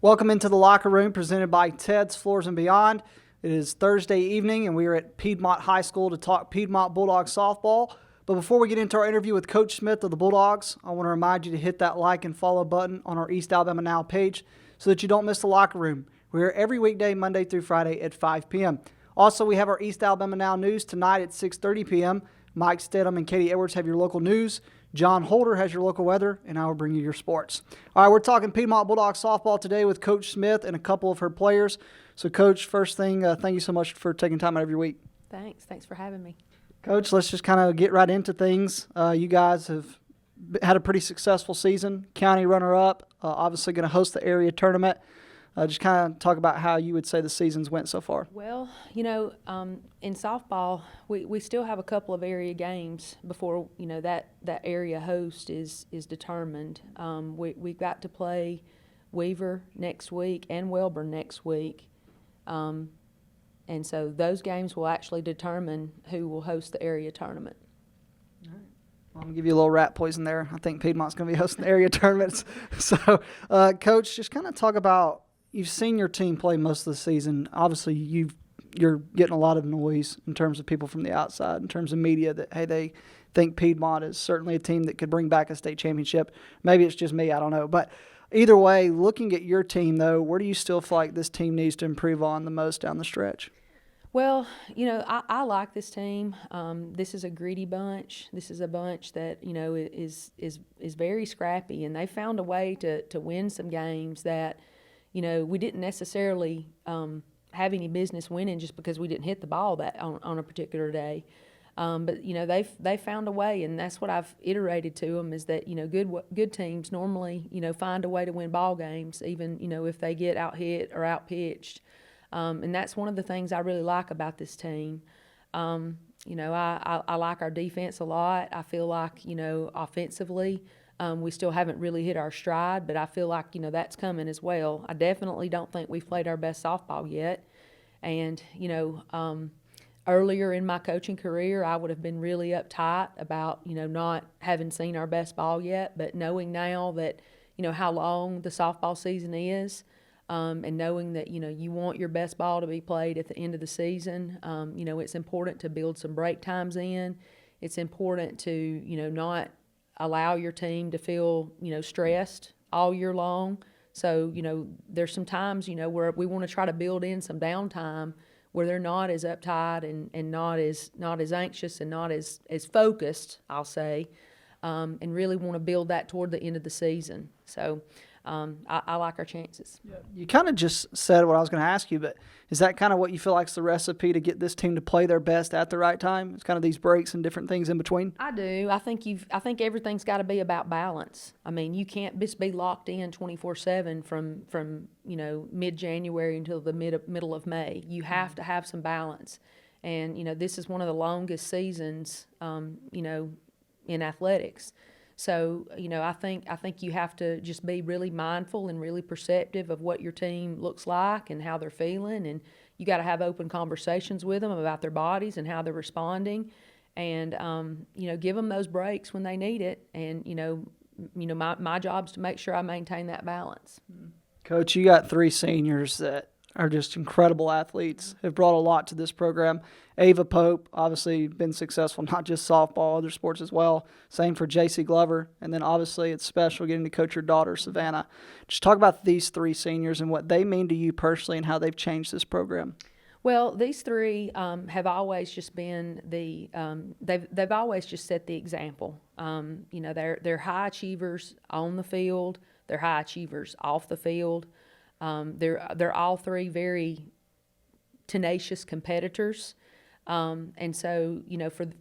Welcome into the locker room presented by Ted's Floors and Beyond. It is Thursday evening and we are at Piedmont High School to talk Piedmont Bulldogs softball. But before we get into our interview with Coach Smith of the Bulldogs, I want to remind you to hit that like and follow button on our East Alabama Now page so that you don't miss the locker room. We're here every weekday, Monday through Friday at 5 p.m. Also, we have our East Alabama Now news tonight at 6:30 p.m. Mike Stedham and Katie Edwards have your local news. John Holder has your local weather, and I will bring you your sports. All right, we're talking Piedmont Bulldogs softball today with Coach Smith and a couple of her players. So, Coach, first thing, thank you so much for taking time out of your week. Thanks for having me. Coach, let's just kind of get right into things. You guys have had a pretty successful season, county runner-up, obviously going to host the area tournament. Just kind of talk about how you would say the season's went so far. Well, in softball, we still have a couple of area games before that area host is determined. We've got to play Weaver next week and Welborn next week, and so those games will actually determine who will host the area tournament. All right. I'm going to give you a little rat poison there. I think Piedmont's going to be hosting the area tournaments. So, Coach, just kind of talk about, you've seen your team play most of the season. Obviously, you're getting a lot of noise in terms of people from the outside, in terms of media, that, hey, they think Piedmont is certainly a team that could bring back a state championship. Maybe it's just me, I don't know. But either way, looking at your team, though, where do you still feel like this team needs to improve on the most down the stretch? Well, I like this team. This is a gritty bunch. This is a bunch that, is very scrappy, and they found a way to win some games that, we didn't necessarily have any business winning just because we didn't hit the ball that on a particular day. But they found a way, and that's what I've iterated to them, is that good teams normally find a way to win ball games, even if they get out hit or out pitched. And that's one of the things I really like about this team. I like our defense a lot. I feel like offensively, we still haven't really hit our stride, but I feel like, that's coming as well. I definitely don't think we've played our best softball yet. And, earlier in my coaching career, I would have been really uptight about, not having seen our best ball yet. But knowing now that, how long the softball season is, and knowing that, you want your best ball to be played at the end of the season, it's important to build some break times in. It's important to, not allow your team to feel, stressed all year long. So, there's some times, where we want to try to build in some downtime where they're not as uptight and not as anxious and not as focused, I'll say, and really want to build that toward the end of the season. So I like our chances. Yeah. You kind of just said what I was going to ask you, but is that kind of what you feel like is the recipe to get this team to play their best at the right time? It's kind of these breaks and different things in between? I do. I think everything's got to be about balance. I mean, you can't just be locked in 24/7 from mid-January until the middle of May. You have to have some balance. And, this is one of the longest seasons, in athletics. So, I think you have to just be really mindful and really perceptive of what your team looks like and how they're feeling, and you got to have open conversations with them about their bodies and how they're responding, and give them those breaks when they need it. And my job is to make sure I maintain that balance. Coach, you got three seniors that are just incredible athletes, have brought a lot to this program. Ava Pope, obviously been successful, not just softball, other sports as well. Same for J.C. Glover. And then obviously it's special getting to coach your daughter, Savannah. Just talk about these three seniors and what they mean to you personally and how they've changed this program. Well, these three have always just been they've always just set the example. They're high achievers on the field. They're high achievers off the field. They're all three very tenacious competitors, and so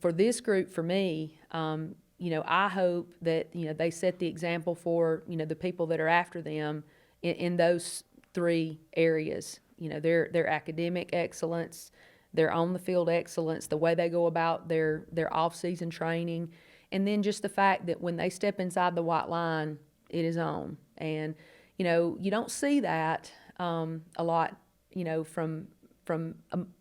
for this group, for me, I hope that they set the example for the people that are after them in those three areas. Their academic excellence, their on the field excellence, the way they go about their off season training, and then just the fact that when they step inside the white line, it is on. And you don't see that a lot, from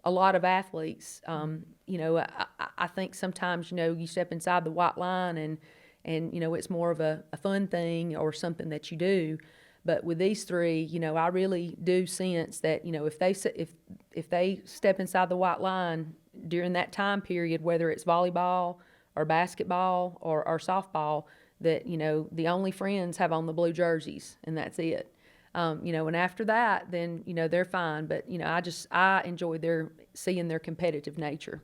a lot of athletes. I think sometimes, you step inside the white line and it's more of a fun thing or something that you do. But with these three, you know, I really do sense that, you know, if they step inside the white line during that time period, whether it's volleyball or basketball or softball, that, you know, the only friends have on the blue jerseys, and that's it. You know, and after that, then, you know, they're fine. But, you know, I enjoy seeing their competitive nature.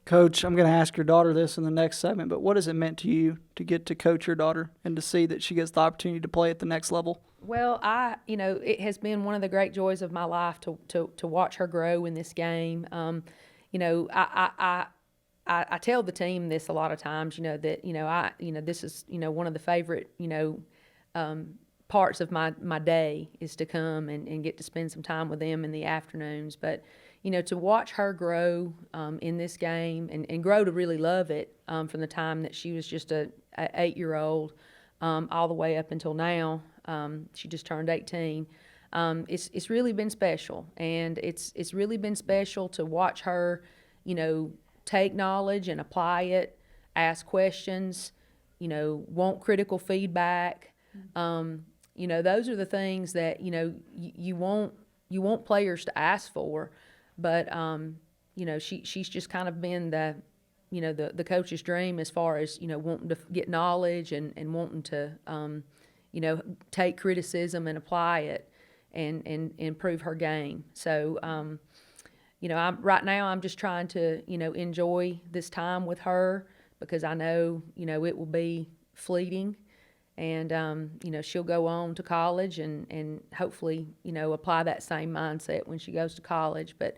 Coach, I'm going to ask your daughter this in the next segment, but what has it meant to you to get to coach your daughter and to see that she gets the opportunity to play at the next level? Well, you know, it has been one of the great joys of my life to watch her grow in this game. You know, I tell the team this a lot of times, you know, that, you know, this is, you know, one of the favorite, you know, parts of my day is to come and get to spend some time with them in the afternoons. But, you know, to watch her grow in this game and grow to really love it from the time that she was just a 8-year-old all the way up until now. She just turned 18. It's really been special, and it's really been special to watch her, you know, take knowledge and apply it, ask questions, you know, want critical feedback. You know, those are the things that, you know, you want players to ask for, but you know, she's just kind of been the, you know, the coach's dream as far as, you know, wanting to get knowledge and wanting to you know, take criticism and apply it and improve her game. So you know, right now I'm just trying to, you know, enjoy this time with her, because I know, you know, it will be fleeting, and you know, she'll go on to college and hopefully, you know, apply that same mindset when she goes to college. But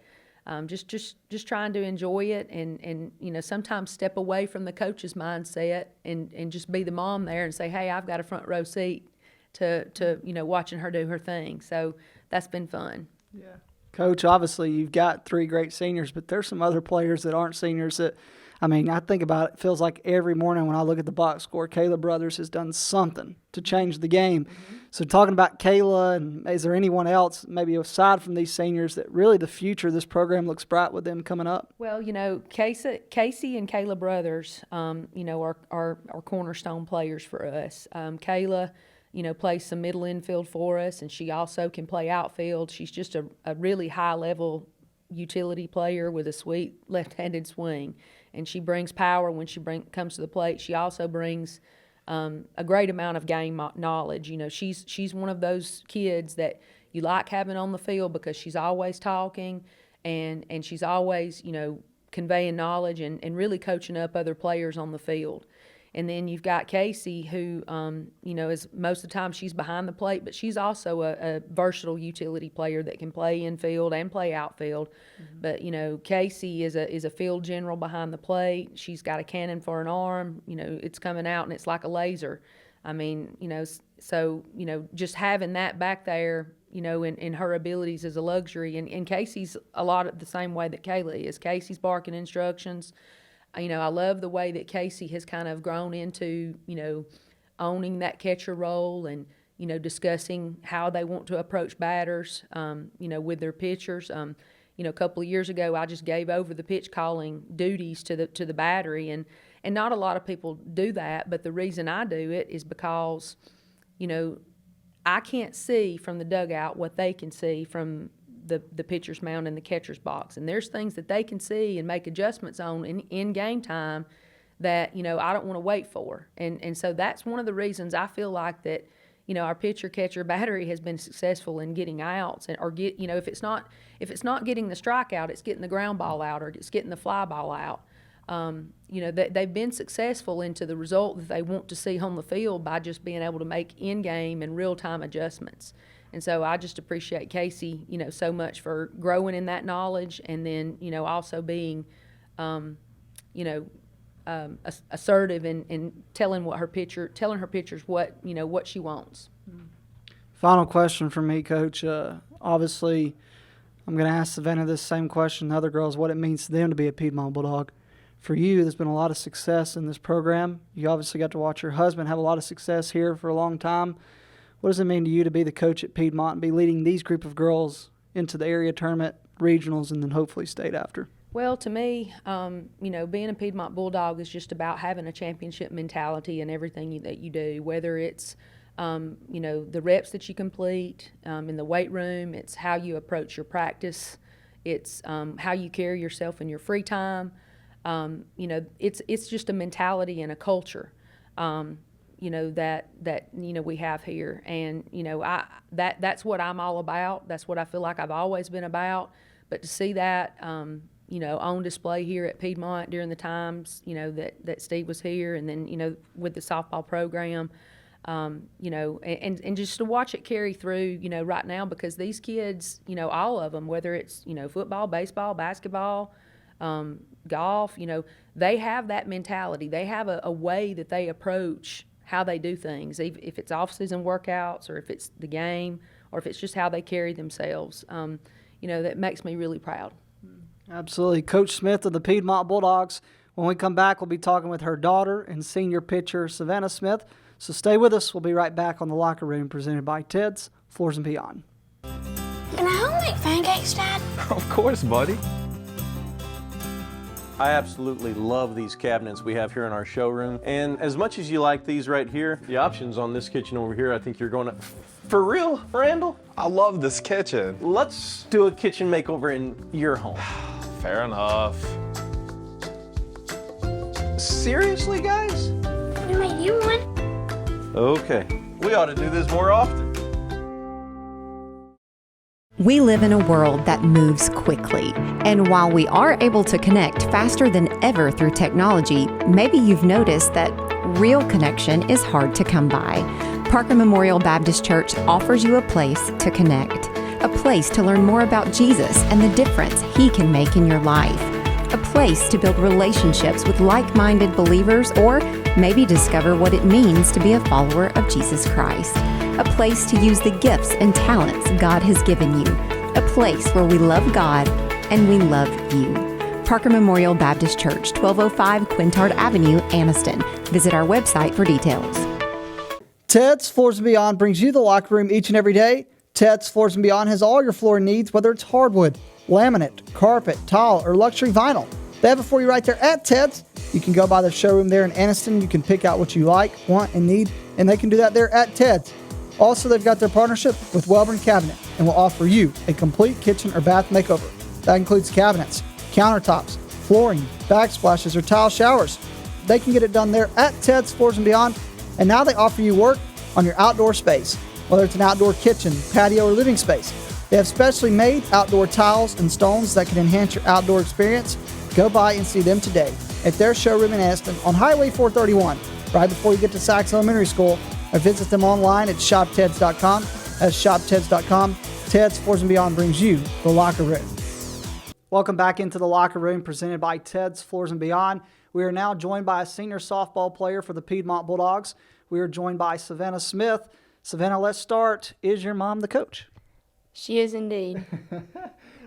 just trying to enjoy it and you know, sometimes step away from the coach's mindset and just be the mom there and say, hey, I've got a front row seat to you know, watching her do her thing. So that's been fun. Yeah. Coach, obviously you've got 3 great seniors, but there's some other players that aren't seniors that, I mean, I think about it, it feels like every morning when I look at the box score, Kayla Brothers has done something to change the game. Mm-hmm. So talking about Kayla, and is there anyone else, maybe aside from these seniors, that really the future of this program looks bright with them coming up? Well, you know, Casey and Kayla Brothers, you know, are cornerstone players for us. Kayla, you know, plays some middle infield for us, and she also can play outfield. She's just a really high-level utility player with a sweet left-handed swing, and she brings power when she comes to the plate. She also brings a great amount of game knowledge. You know, she's one of those kids that you like having on the field because she's always talking and she's always, you know, conveying knowledge and really coaching up other players on the field. And then you've got Casey, who, you know, is most of the time she's behind the plate, but she's also a versatile utility player that can play infield and play outfield. Mm-hmm. But, you know, Casey is a field general behind the plate. She's got a cannon for an arm. You know, it's coming out and it's like a laser. I mean, you know, so, you know, just having that back there, you know, in her abilities is a luxury. And Casey's a lot of the same way that Kayla is. Casey's barking instructions. You know, I love the way that Casey has kind of grown into, you know, owning that catcher role and, you know, discussing how they want to approach batters, you know, with their pitchers. You know, a couple of years ago, I just gave over the pitch calling duties to the battery, and not a lot of people do that. But the reason I do it is because, you know, I can't see from the dugout what they can see from the pitcher's mound and the catcher's box. And there's things that they can see and make adjustments on in game time that, you know, I don't want to wait for. And so that's one of the reasons I feel like that, you know, our pitcher catcher battery has been successful in getting outs, or get, you know, if it's not getting the strikeout, it's getting the ground ball out or it's getting the fly ball out. You know, they've been successful into the result that they want to see on the field by just being able to make in-game and real-time adjustments. And so I just appreciate Casey, you know, so much for growing in that knowledge, and then, you know, also being, you know, assertive and telling her pitchers what, you know, what she wants. Final question from me, Coach. Obviously, I'm going to ask Savannah this same question, the other girls, what it means to them to be a Piedmont Bulldog. For you, there's been a lot of success in this program. You obviously got to watch your husband have a lot of success here for a long time. What does it mean to you to be the coach at Piedmont and be leading these group of girls into the area tournament, regionals, and then hopefully state after? Well, to me, you know, being a Piedmont Bulldog is just about having a championship mentality in everything that you do, whether it's The reps that you complete in the weight room. It's how you approach your practice. It's how you carry yourself in your free time. It's just a mentality and a culture, that we have here. And, that's what I'm all about. That's what I feel like I've always been about. But to see that, on display here at Piedmont during the times, that Steve was here, and then, with the softball program, and just to watch it carry through, right now, because these kids, all of them, whether it's, football, baseball, basketball, golf, they have that mentality. They have a way that they approach how they do things, if it's off-season workouts or if it's the game or if it's just how they carry themselves. That makes me really proud. Absolutely. Coach Smith of the Piedmont Bulldogs. When we come back, we'll be talking with her daughter and senior pitcher, Savannah Smith. So stay with us. We'll be right back on the Locker Room, presented by Ted's Floors and Beyond. Can I help make pancakes, Dad? Of course, buddy. I absolutely love these cabinets we have here in our showroom. And as much as you like these right here, the options on this kitchen over here, I think you're going to... For real, Randall? I love this kitchen. Let's do a kitchen makeover in your home. Fair enough. Seriously, guys? We made you one. Okay. We ought to do this more often. We live in a world that moves quickly. And while we are able to connect faster than ever through technology, maybe you've noticed that real connection is hard to come by. Parker Memorial Baptist Church offers you a place to connect, a place to learn more about Jesus and the difference He can make in your life, a place to build relationships with like-minded believers, or maybe discover what it means to be a follower of Jesus Christ. A place to use the gifts and talents God has given you. A place where we love God and we love you. Parker Memorial Baptist Church, 1205 Quintard Avenue, Anniston. Visit our website for details. Ted's Floors and Beyond brings you the Locker Room each and every day. Ted's Floors and Beyond has all your flooring needs, whether it's hardwood, laminate, carpet, tile, or luxury vinyl. They have it for you right there at Ted's. You can go by their showroom there in Anniston. You can pick out what you like, want, and need, and they can do that there at Ted's. Also, they've got their partnership with Welborn Cabinet and will offer you a complete kitchen or bath makeover. That includes cabinets, countertops, flooring, backsplashes, or tile showers. They can get it done there at Ted's Floors and Beyond. And now they offer you work on your outdoor space, whether it's an outdoor kitchen, patio, or living space. They have specially made outdoor tiles and stones that can enhance your outdoor experience. Go by and see them today at their showroom in Anniston on Highway 431, right before you get to Sachs Elementary School, or visit them online at shopteds.com. That's shopteds.com. Ted's Floors and Beyond brings you the Locker Room. Welcome back into the Locker Room, presented by Ted's Floors and Beyond. We are now joined by a senior softball player for the Piedmont Bulldogs. We are joined by Savannah Smith. Savannah, let's start. Is your mom the coach? She is indeed.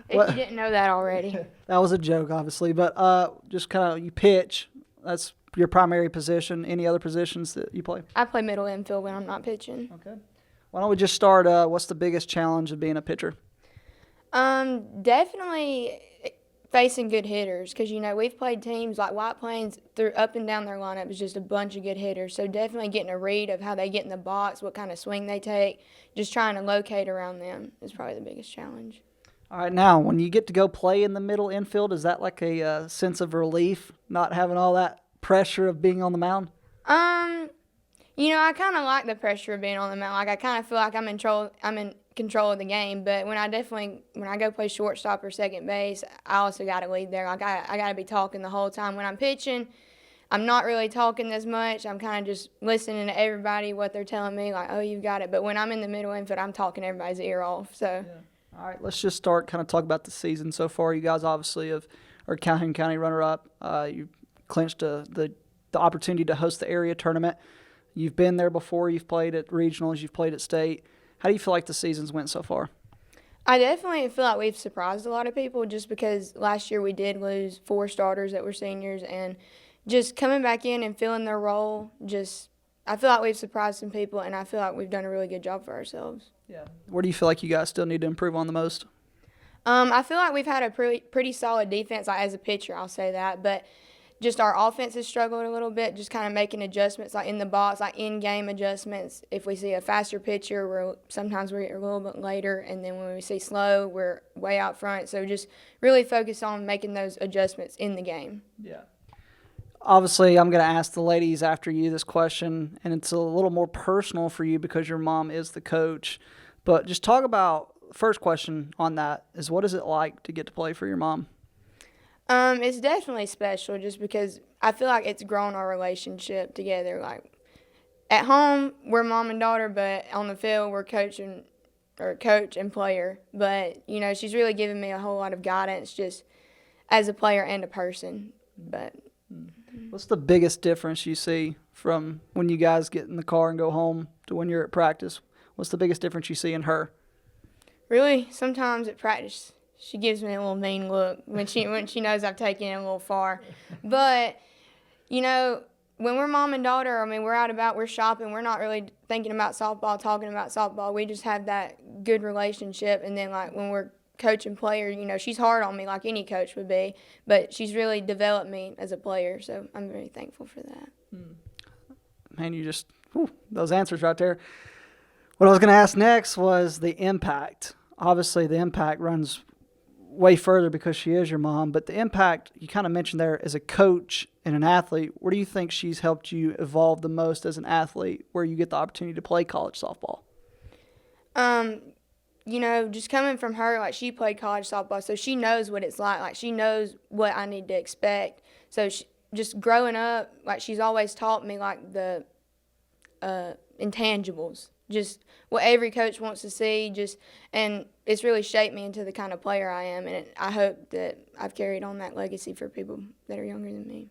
If you didn't know that already. That was a joke, obviously, but just kind of you pitch. That's your primary position. Any other positions that you play? I play middle infield when I'm not pitching. Okay. Why don't we just start, what's the biggest challenge of being a pitcher? Definitely facing good hitters, because, we've played teams like White Plains through up and down their lineup is just a bunch of good hitters. So definitely getting a read of how they get in the box, what kind of swing they take, just trying to locate around them is probably the biggest challenge. All right, now, when you get to go play in the middle infield, is that like a sense of relief, not having all that pressure of being on the mound? I kind of like the pressure of being on the mound. Like, I kind of feel like I'm in control of the game. But when I go play shortstop or second base, I also got to lead there. Like, I got to be talking the whole time. When I'm pitching, I'm not really talking as much. I'm kind of just listening to everybody, what they're telling me, like, oh, you got it. But when I'm in the middle infield, I'm talking everybody's ear off. So. Yeah. All right, let's just start kind of talk about the season so far. You guys obviously are Calhoun County runner-up. You clinched the opportunity to host the area tournament. You've been there before. You've played at regionals. You've played at state. How do you feel like the season's went so far? I definitely feel like we've surprised a lot of people, just because last year we did lose 4 starters that were seniors, and just coming back in and filling their role, I feel like we've surprised some people, and I feel like we've done a really good job for ourselves. Yeah. Where do you feel like you guys still need to improve on the most? I feel like we've had a pretty solid defense. Like, as a pitcher, I'll say that, but just our offense has struggled a little bit, just kind of making adjustments like in the box, like in-game adjustments. If we see a faster pitcher, sometimes we're a little bit later, and then when we see slow, we're way out front. So just really focus on making those adjustments in the game. Yeah. Obviously, I'm going to ask the ladies after you this question, and it's a little more personal for you because your mom is the coach. But just talk about, first question on that is, what is it like to get to play for your mom? It's definitely special just because I feel like it's grown our relationship together. Like at home, we're mom and daughter, but on the field, we're coach and player. But, you know, she's really given me a whole lot of guidance just as a player and a person. But What's the biggest difference you see from when you guys get in the car and go home to when you're at practice? What's the biggest difference you see in her? really, sometimes at practice, she gives me a little mean look when she knows I've taken it a little far. But, you know, when we're mom and daughter, I mean, we're out about, we're shopping, we're not really thinking about softball, talking about softball. We just have that good relationship. And then, like, when we're coach and player, you know, she's hard on me like any coach would be, but she's really developed me as a player, so I'm very thankful for that. Man, you just, those answers right there. What I was going to ask next was the impact. Obviously, the impact runs way further because she is your mom, but the impact you kind of mentioned there as a coach and an athlete, where do you think she's helped you evolve the most as an athlete where you get the opportunity to play college softball? You know, just coming from her, like, she played college softball, so she knows what it's like. Like, she knows what I need to expect. So just growing up, like, she's always taught me, like, the intangibles, just what every coach wants to see, and it's really shaped me into the kind of player I am, and I hope that I've carried on that legacy for people that are younger than me.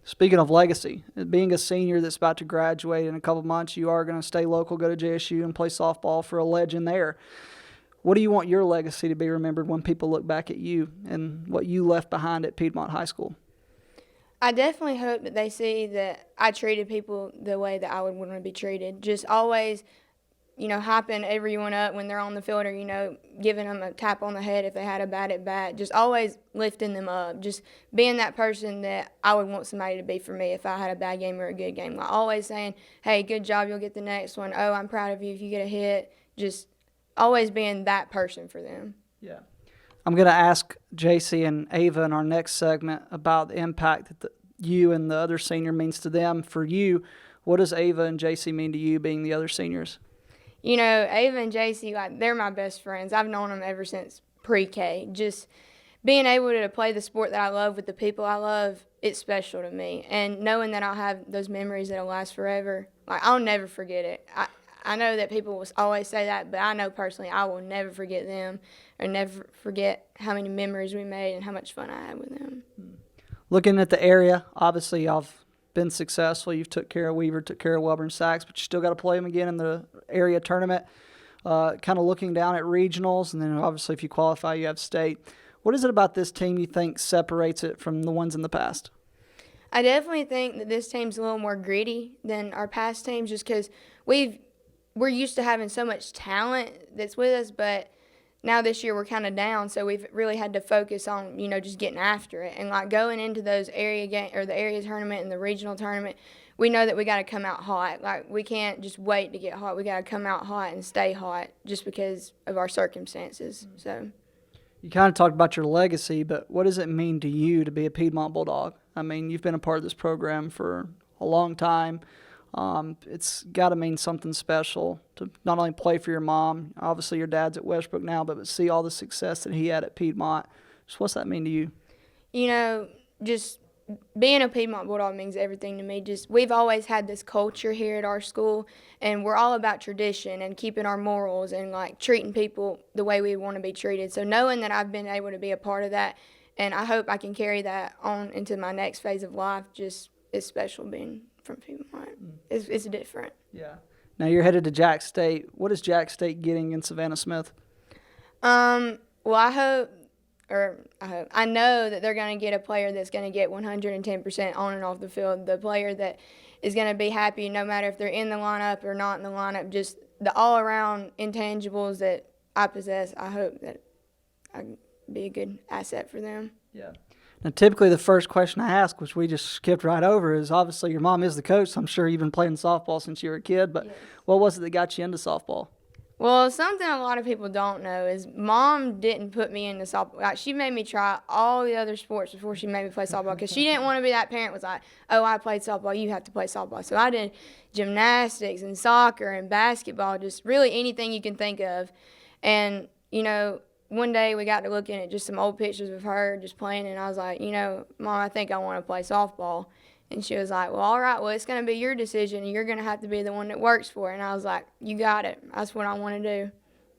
Speaking of legacy, being a senior that's about to graduate in a couple months, you are going to stay local, go to JSU, and play softball for a legend there. What do you want your legacy to be remembered when people look back at you and what you left behind at Piedmont High School? I definitely hope that they see that I treated people the way that I would want to be treated. Just always, you know, hyping everyone up when they're on the field, or, you know, giving them a tap on the head if they had a bad at bat. Just always lifting them up. Just being that person that I would want somebody to be for me if I had a bad game or a good game. Like, always saying, hey, good job, you'll get the next one. Oh, I'm proud of you if you get a hit. Just always being that person for them. Yeah. I'm going to ask JC and Ava in our next segment about the impact that you and the other senior means to them. For you, what does Ava and JC mean to you being the other seniors? You know, Ava and JC, like, they're my best friends. I've known them ever since pre-K. Just being able to play the sport that I love with the people I love, it's special to me. And knowing that I'll have those memories that'll last forever, like, I'll never forget it. I know that people will always say that, but I know personally I will never forget them or never forget how many memories we made and how much fun I had with them. Looking at the area, obviously y'all have been successful. You've took care of Weaver, took care of Wellborn Sachs, but you still got to play them again in the area tournament. Kind of looking down at regionals, and then obviously if you qualify, you have state. What is it about this team you think separates it from the ones in the past? I definitely think that this team's a little more gritty than our past teams just because we're used to having so much talent that's with us, but now this year we're kind of down, so we've really had to focus on, you know, just getting after it. And, like, going into those area game or the area tournament and the regional tournament, we know that we got to come out hot. Like, we can't just wait to get hot. We got to come out hot and stay hot just because of our circumstances. So You kind of talked about your legacy, but what does it mean to you to be a Piedmont Bulldog? I mean, you've been a part of this program for a long time. It's got to mean something special to not only play for your mom, obviously your dad's at Westbrook now, but see all the success that he had at Piedmont. Just what's that mean to you? You know, just being a Piedmont Bulldog means everything to me. Just we've always had this culture here at our school, and we're all about tradition and keeping our morals and, like, treating people the way we want to be treated. So knowing that I've been able to be a part of that, and I hope I can carry that on into my next phase of life, just is special being from Piedmont. It's different. Yeah. Now you're headed to Jack State. What is Jack State getting in Savannah Smith? Well, I know that they're going to get a player that's going to get 110% on and off the field. The player that is going to be happy no matter if they're in the lineup or not in the lineup. Just the all-around intangibles that I possess. I hope that I can be a good asset for them. Yeah. Now, typically the first question I ask, which we just skipped right over, is obviously your mom is the coach, so I'm sure you've been playing softball since you were a kid, but what was it that got you into softball? Well, something a lot of people don't know is Mom didn't put me into softball. Like, she made me try all the other sports before she made me play softball because she didn't want to be that parent was like, oh, I played softball, you have to play softball. So I did gymnastics and soccer and basketball, just really anything you can think of. And, you know, one day we got to looking at just some old pictures of her just playing, and I was like, you know, Mom, I think I want to play softball. And she was like, well, all right, well, it's going to be your decision, and you're going to have to be the one that works for it. And I was like, you got it. That's what I want to do.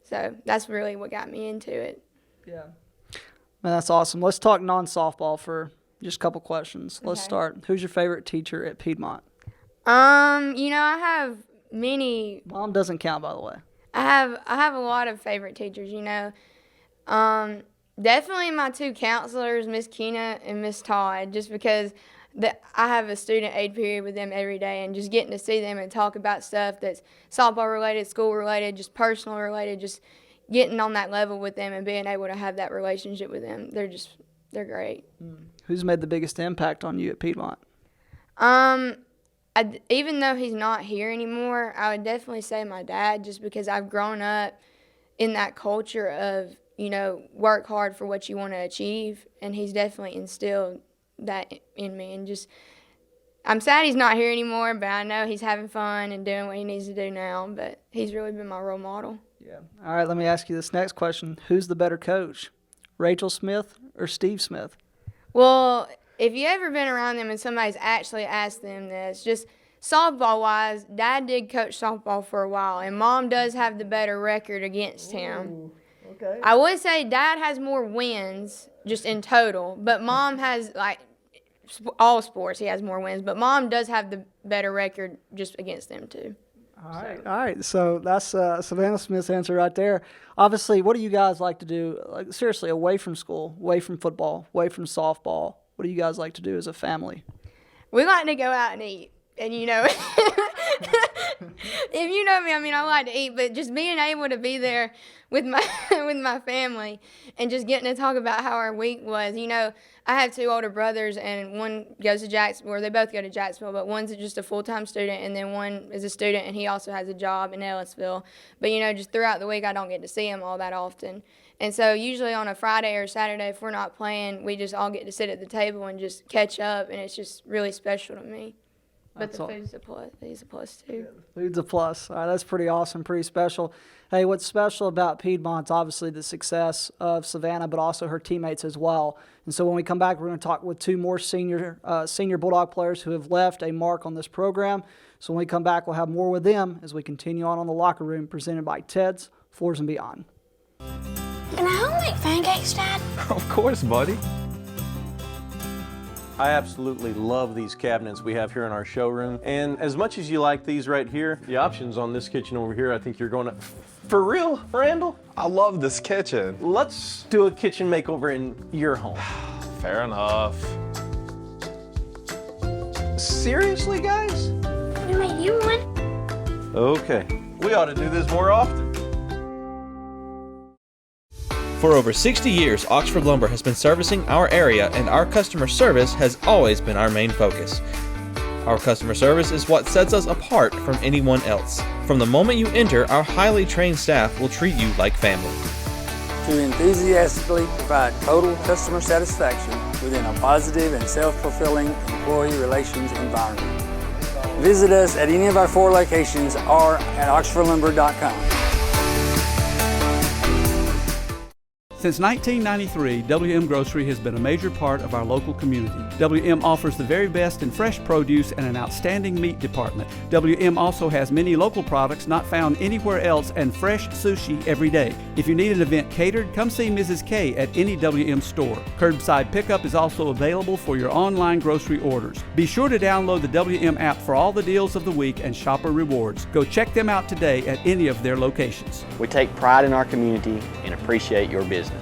So that's really what got me into it. Yeah. Man, that's awesome. Let's talk non-softball for just a couple questions. Let's start. Who's your favorite teacher at Piedmont? You know, I have many. Mom doesn't count, by the way. I have a lot of favorite teachers, you know. Definitely my two counselors, Miss Keena and Miss Todd, just because I have a student aid period with them every day, and just getting to see them and talk about stuff that's softball related, school related, just personal related, just getting on that level with them and being able to have that relationship with them. They're great. Who's made the biggest impact on you at Piedmont? Even though he's not here anymore, I would definitely say my dad, just because I've grown up in that culture of, you know, work hard for what you want to achieve, and he's definitely instilled that in me. And just, I'm sad he's not here anymore, but I know he's having fun and doing what he needs to do now, but he's really been my role model. Yeah. All right, let me ask you this next question. Who's the better coach, Rachel Smith or Steve Smith? Well, if you ever been around them and somebody's actually asked them this, just softball-wise, Dad did coach softball for a while, and Mom does have the better record against him. Ooh, okay. I would say Dad has more wins just in total, but Mom has, like, all sports, he has more wins, but Mom does have the better record just against them too. All right. So that's Savannah Smith's answer right there. Obviously, what do you guys like to do, like, seriously, away from school, away from football, away from softball? What do you guys like to do as a family? We like to go out and eat. And, you know, if you know me, I mean, I like to eat, but just being able to be there with my family and just getting to talk about how our week was. You know, I have two older brothers, and one goes to Jacksonville, or they both go to Jacksonville, but one's just a full-time student, and then one is a student, and he also has a job in Ellisville. But, you know, just throughout the week, I don't get to see him all that often. And so usually on a Friday or Saturday, if we're not playing, we just all get to sit at the table and just catch up, and it's just really special to me. But the food's a plus. He's a plus too. Food's a plus. All right, that's pretty awesome, pretty special. Hey, what's special about Piedmont's obviously the success of Savannah, but also her teammates as well. And so when we come back, we're going to talk with two more senior Bulldog players who have left a mark on this program. So when we come back, we'll have more with them as we continue on the Locker Room, presented by Ted's Floors and Beyond. Can I help make pancakes, Dad? Of course, buddy. I absolutely love these cabinets we have here in our showroom. And as much as you like these right here, the options on this kitchen over here, I think you're going to... For real, Randall? I love this kitchen. Let's do a kitchen makeover in your home. Fair enough. Seriously, guys? We made you one. Okay. We ought to do this more often. For over 60 years, Oxford Lumber has been servicing our area, and our customer service has always been our main focus. Our customer service is what sets us apart from anyone else. From the moment you enter, our highly trained staff will treat you like family. To enthusiastically provide total customer satisfaction within a positive and self-fulfilling employee relations environment. Visit us at any of our 4 locations or at oxfordlumber.com. Since 1993, WM Grocery has been a major part of our local community. WM offers the very best in fresh produce and an outstanding meat department. WM also has many local products not found anywhere else and fresh sushi every day. If you need an event catered, come see Mrs. K at any WM store. Curbside pickup is also available for your online grocery orders. Be sure to download the WM app for all the deals of the week and shopper rewards. Go check them out today at any of their locations. We take pride in our community and appreciate your business.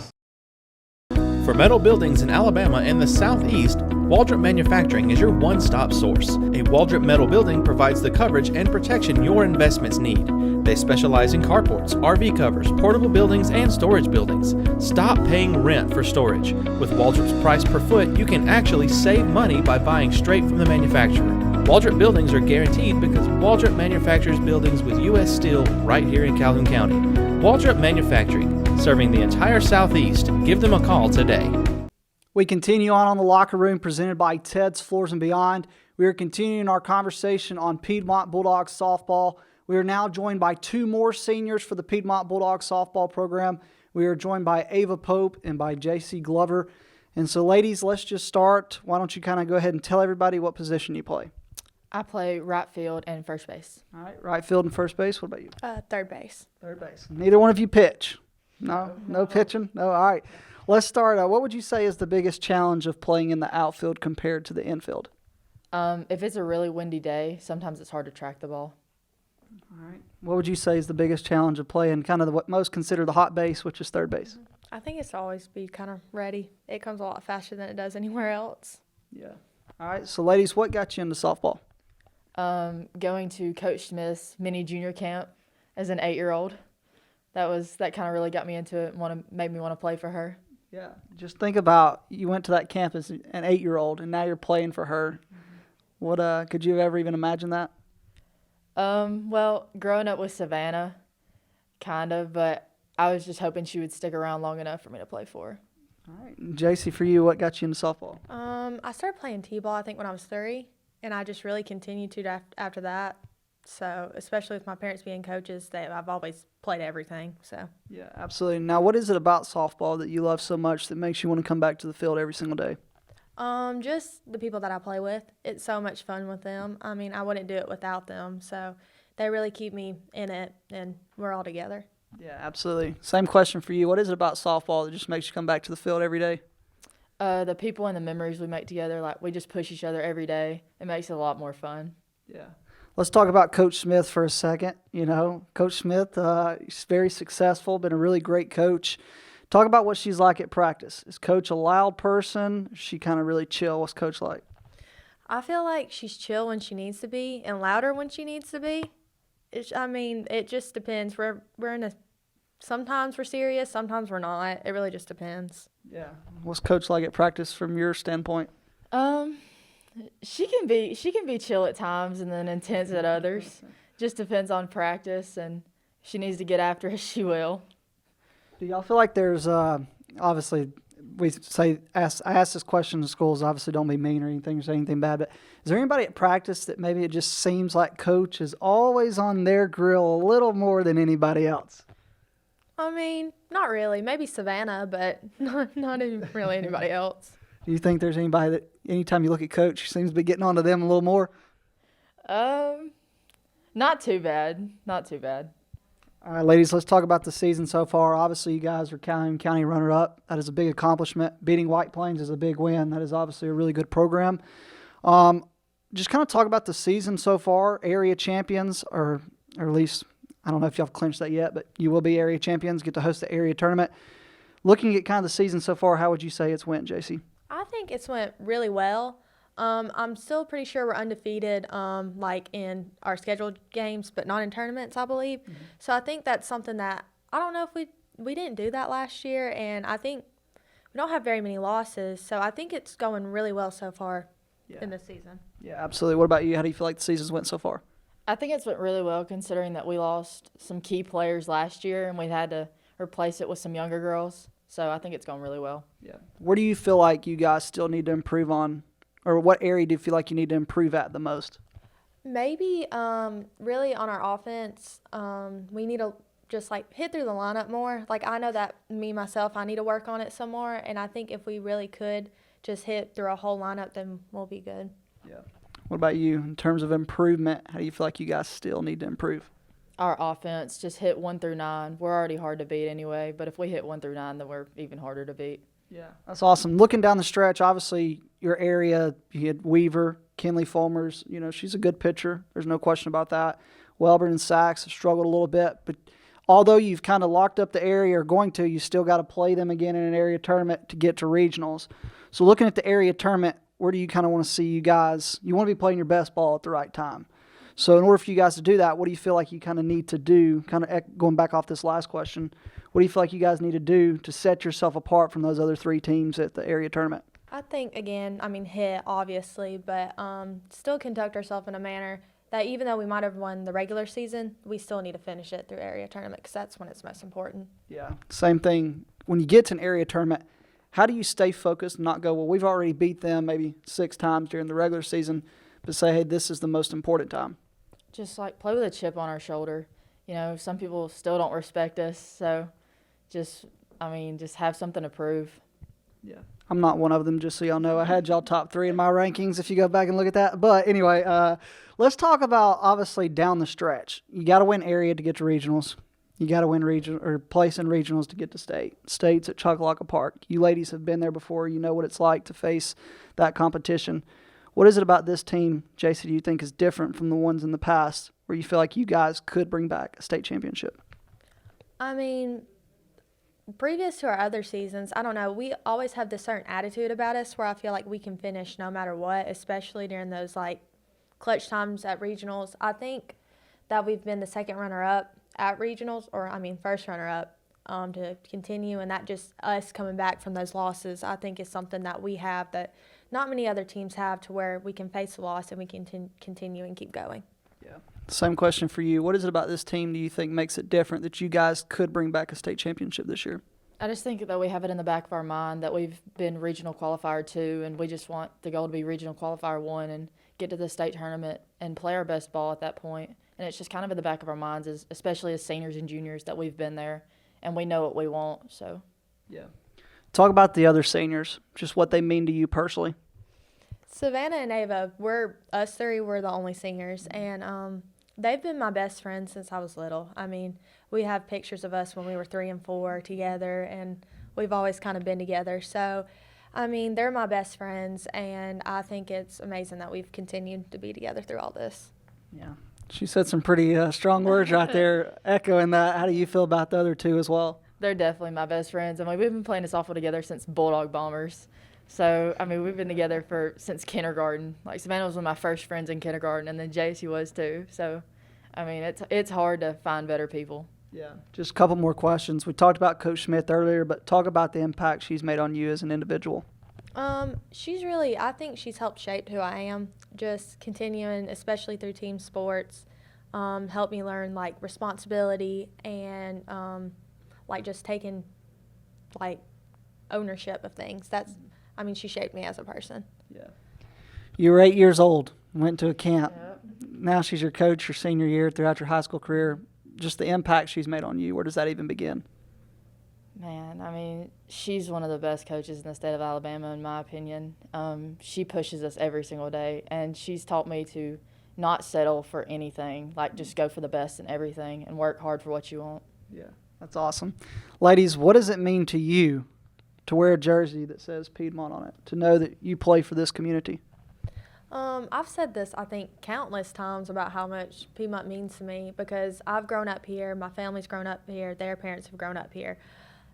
For metal buildings in Alabama and the Southeast, Waldrop Manufacturing is your one-stop source. A Waldrop metal building provides the coverage and protection your investments need. They specialize in carports, RV covers, portable buildings, and storage buildings. Stop paying rent for storage. With Waldrop's price per foot, you can actually save money by buying straight from the manufacturer. Waldrop buildings are guaranteed because Waldrop manufactures buildings with U.S. steel right here in Calhoun County. Waldrop Manufacturing, serving the entire Southeast. Give them a call today. We continue on the Locker Room presented by Ted's Floors and Beyond. We are continuing our conversation on Piedmont Bulldogs softball. We are now joined by two more seniors for the Piedmont Bulldogs softball program. We are joined by Ava Pope and by J.C. Glover. And so, ladies, let's just start. Why don't you kind of go ahead and tell everybody what position you play? I play right field and first base. All right, right field and first base. What about you? Third base. Third base. Neither one of you pitch? No pitching? No, all right. Let's start. What would you say is the biggest challenge of playing in the outfield compared to the infield? If it's a really windy day, sometimes it's hard to track the ball. All right. What would you say is the biggest challenge of playing kind of what most consider the hot base, which is third base? I think it's to always be kind of ready. It comes a lot faster than it does anywhere else. Yeah. All right. So, ladies, what got you into softball? Going to Coach Smith's mini junior camp as an 8-year-old. That kind of really got me into it and made me want to play for her. Yeah. Just think about you went to that camp as an 8-year-old and now you're playing for her. Mm-hmm. What could you have ever even imagined that? Well, growing up with Savannah, kind of, but I was just hoping she would stick around long enough for me to play for her. All right. JC, for you, what got you into softball? I started playing t-ball, I think, when I was 3, and I just really continued to after that. So, especially with my parents being coaches, I've always played everything. So. Yeah, absolutely. Now, what is it about softball that you love so much that makes you want to come back to the field every single day? Just the people that I play with. It's so much fun with them. I mean, I wouldn't do it without them. So they really keep me in it, and we're all together. Yeah, absolutely. Same question for you. What is it about softball that just makes you come back to the field every day? The people and the memories we make together, like we just push each other every day. It makes it a lot more fun. Yeah. Let's talk about Coach Smith for a second. You know, Coach Smith, he's very successful, been a really great coach. Talk about what she's like at practice. Is Coach a loud person? Is she kind of really chill? What's Coach like? I feel like she's chill when she needs to be and louder when she needs to be. It just depends. Sometimes we're serious, sometimes we're not. It really just depends. Yeah. What's Coach like at practice from your standpoint? She can be chill at times and then intense at others. Just depends on practice, and if she needs to get after it, she will. Do y'all feel like there's obviously I ask this question in schools, obviously don't be mean or anything or say anything bad, but is there anybody at practice that maybe it just seems like Coach is always on their grill a little more than anybody else? I mean, not really. Maybe Savannah, but not even really anybody else. Do you think there's anybody that anytime you look at Coach seems to be getting onto them a little more? Not too bad. Not too bad. All right, ladies, let's talk about the season so far. Obviously, you guys are Calhoun County runner-up. That is a big accomplishment. Beating White Plains is a big win. That is obviously a really good program. Just kind of talk about the season so far. Area champions, or at least, I don't know if y'all have clinched that yet, but you will be area champions, get to host the area tournament. Looking at kind of the season so far, how would you say it's went, JC? I think it's went really well. I'm still pretty sure we're undefeated, like in our scheduled games, but not in tournaments, I believe. Mm-hmm. So I think that's something that I don't know if we didn't do that last year, and I think we don't have very many losses. So I think it's going really well so far in this season. Yeah, absolutely. What about you? How do you feel like the season's went so far? I think it's went really well considering that we lost some key players last year and we had to replace it with some younger girls. So I think it's going really well. Yeah. Where do you feel like you guys still need to improve on? Or what area do you feel like you need to improve at the most? Maybe really on our offense, we need to just like hit through the lineup more. Like I know that myself, I need to work on it some more. And I think if we really could just hit through a whole lineup, then we'll be good. Yeah. What about you? In terms of improvement, how do you feel like you guys still need to improve? Our offense, just hit 1 through 9. We're already hard to beat anyway, but if we hit 1 through 9, then we're even harder to beat. Yeah, that's awesome. Looking down the stretch, obviously your area, you had Weaver, Kinley Fulmers. You know, she's a good pitcher. There's no question about that. Welborn and Sachs have struggled a little bit, but although you've kind of locked up the area or going to, you still got to play them again in an area tournament to get to regionals. So looking at the area tournament, where do you kind of want to see you guys? You want to be playing your best ball at the right time. So in order for you guys to do that, what do you feel like you kind of need to do, kind of going back off this last question, what do you feel like you guys need to do to set yourself apart from those other 3 teams at the area tournament? I think, again, hit, obviously, but still conduct ourselves in a manner that even though we might have won the regular season, we still need to finish it through area tournament because that's when it's most important. Yeah, same thing. When you get to an area tournament, how do you stay focused and not go, well, we've already beat them maybe 6 times during the regular season, but say, hey, this is the most important time? Just like play with a chip on our shoulder. You know, some people still don't respect us, so just have something to prove. Yeah. I'm not one of them, just so y'all know. I had y'all top 3 in my rankings if you go back and look at that. But anyway, let's talk about, obviously, down the stretch. You got to win area to get to regionals. You got to win region or place in regionals to get to state. State's at Choccolocco Park. You ladies have been there before. You know what it's like to face that competition. What is it about this team, JC, do you think is different from the ones in the past where you feel like you guys could bring back a state championship? Previous to our other seasons, I don't know, we always have this certain attitude about us where I feel like we can finish no matter what, especially during those clutch times at regionals. I think that we've been the second runner-up at regionals, first runner-up to continue, and that just us coming back from those losses, I think is something that we have that not many other teams have, to where we can face the loss and we can continue and keep going. Yeah. Same question for you. What is it about this team do you think makes it different that you guys could bring back a state championship this year? I just think that we have it in the back of our mind that we've been regional qualifier 2, and we just want the goal to be regional qualifier 1 and get to the state tournament and play our best ball at that point. And it's just kind of in the back of our minds, especially as seniors and juniors, that we've been there and we know what we want. So, yeah. Talk about the other seniors, just what they mean to you personally. Savannah and Ava, we're the only seniors, and they've been my best friends since I was little. We have pictures of us when we were 3 and 4 together, and we've always kind of been together. So, they're my best friends, and I think it's amazing that we've continued to be together through all this. Yeah. She said some pretty strong words right there, echoing that. How do you feel about the other 2 as well? They're definitely my best friends. We've been playing softball together since Bulldog Bombers. So, we've been together since kindergarten. Savannah was one of my first friends in kindergarten, and then JC was too. So, it's hard to find better people. Yeah. Just a couple more questions. We talked about Coach Smith earlier, but talk about the impact she's made on you as an individual. I think she's helped shape who I am, just continuing, especially through team sports, helped me learn, responsibility and, just taking, ownership of things. She shaped me as a person. Yeah. You were 8 years old, went to a camp. Yep. Now she's your coach your senior year throughout your high school career. Just the impact she's made on you, where does that even begin? Man, she's one of the best coaches in the state of Alabama, in my opinion. She pushes us every single day, and she's taught me to not settle for anything, just go for the best in everything and work hard for what you want. Yeah, that's awesome. Ladies, what does it mean to you to wear a jersey that says Piedmont on it, to know that you play for this community? I've said this, I think, countless times about how much Piedmont means to me, because I've grown up here, my family's grown up here, their parents have grown up here.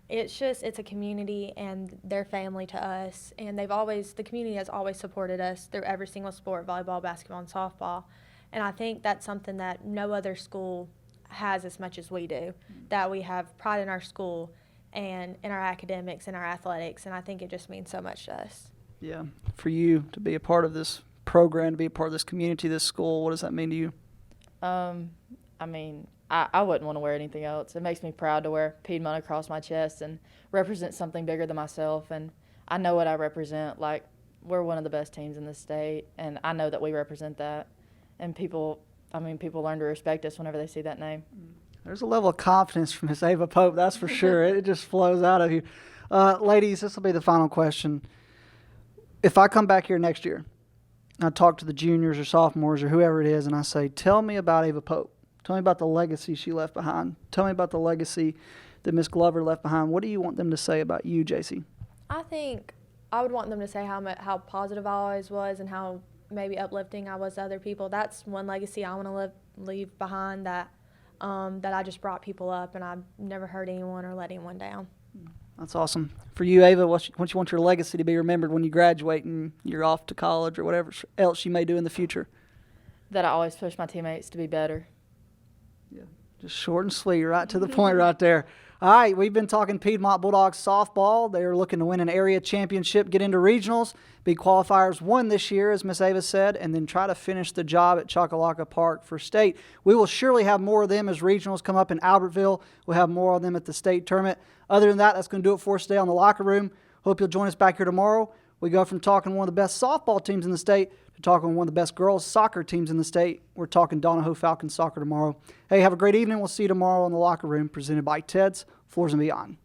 It's a community, and they're family to us, and the community has always supported us through every single sport, volleyball, basketball, and softball. And I think that's something that no other school has as much as we do, that we have pride in our school and in our academics and our athletics, and I think it just means so much to us. Yeah. For you to be a part of this program, to be a part of this community, this school, what does that mean to you? I wouldn't want to wear anything else. It makes me proud to wear Piedmont across my chest and represent something bigger than myself, and I know what I represent. We're one of the best teams in the state, and I know that we represent that, and people learn to respect us whenever they see that name. There's a level of confidence from Miss Ava Pope, that's for sure. It just flows out of you. Ladies, this will be the final question. If I come back here next year, I talk to the juniors or sophomores or whoever it is, and I say, tell me about Ava Pope. Tell me about the legacy she left behind. Tell me about the legacy that Miss Glover left behind. What do you want them to say about you, JC? I think I would want them to say how positive I always was and how maybe uplifting I was to other people. That's one legacy I want to leave behind, that that I just brought people up, and I've never hurt anyone or let anyone down. That's awesome. For you, Ava, what you want your legacy to be remembered when you graduate and you're off to college or whatever else you may do in the future? That I always push my teammates to be better. Yeah, just short and sweet, right to the point right there. All right, we've been talking Piedmont Bulldogs softball. They're looking to win an area championship, get into regionals, be qualifiers 1 this year, as Miss Ava said, and then try to finish the job at Choccolocco Park for state. We will surely have more of them as regionals come up in Albertville. We'll have more of them at the state tournament. Other than that, that's going to do it for us today on the Locker Room. Hope you'll join us back here tomorrow. We go from talking one of the best softball teams in the state to talking one of the best girls soccer teams in the state. We're talking Donahoe Falcons soccer tomorrow. Hey, have a great evening. We'll see you tomorrow on the Locker Room, presented by Ted's Floors and Beyond.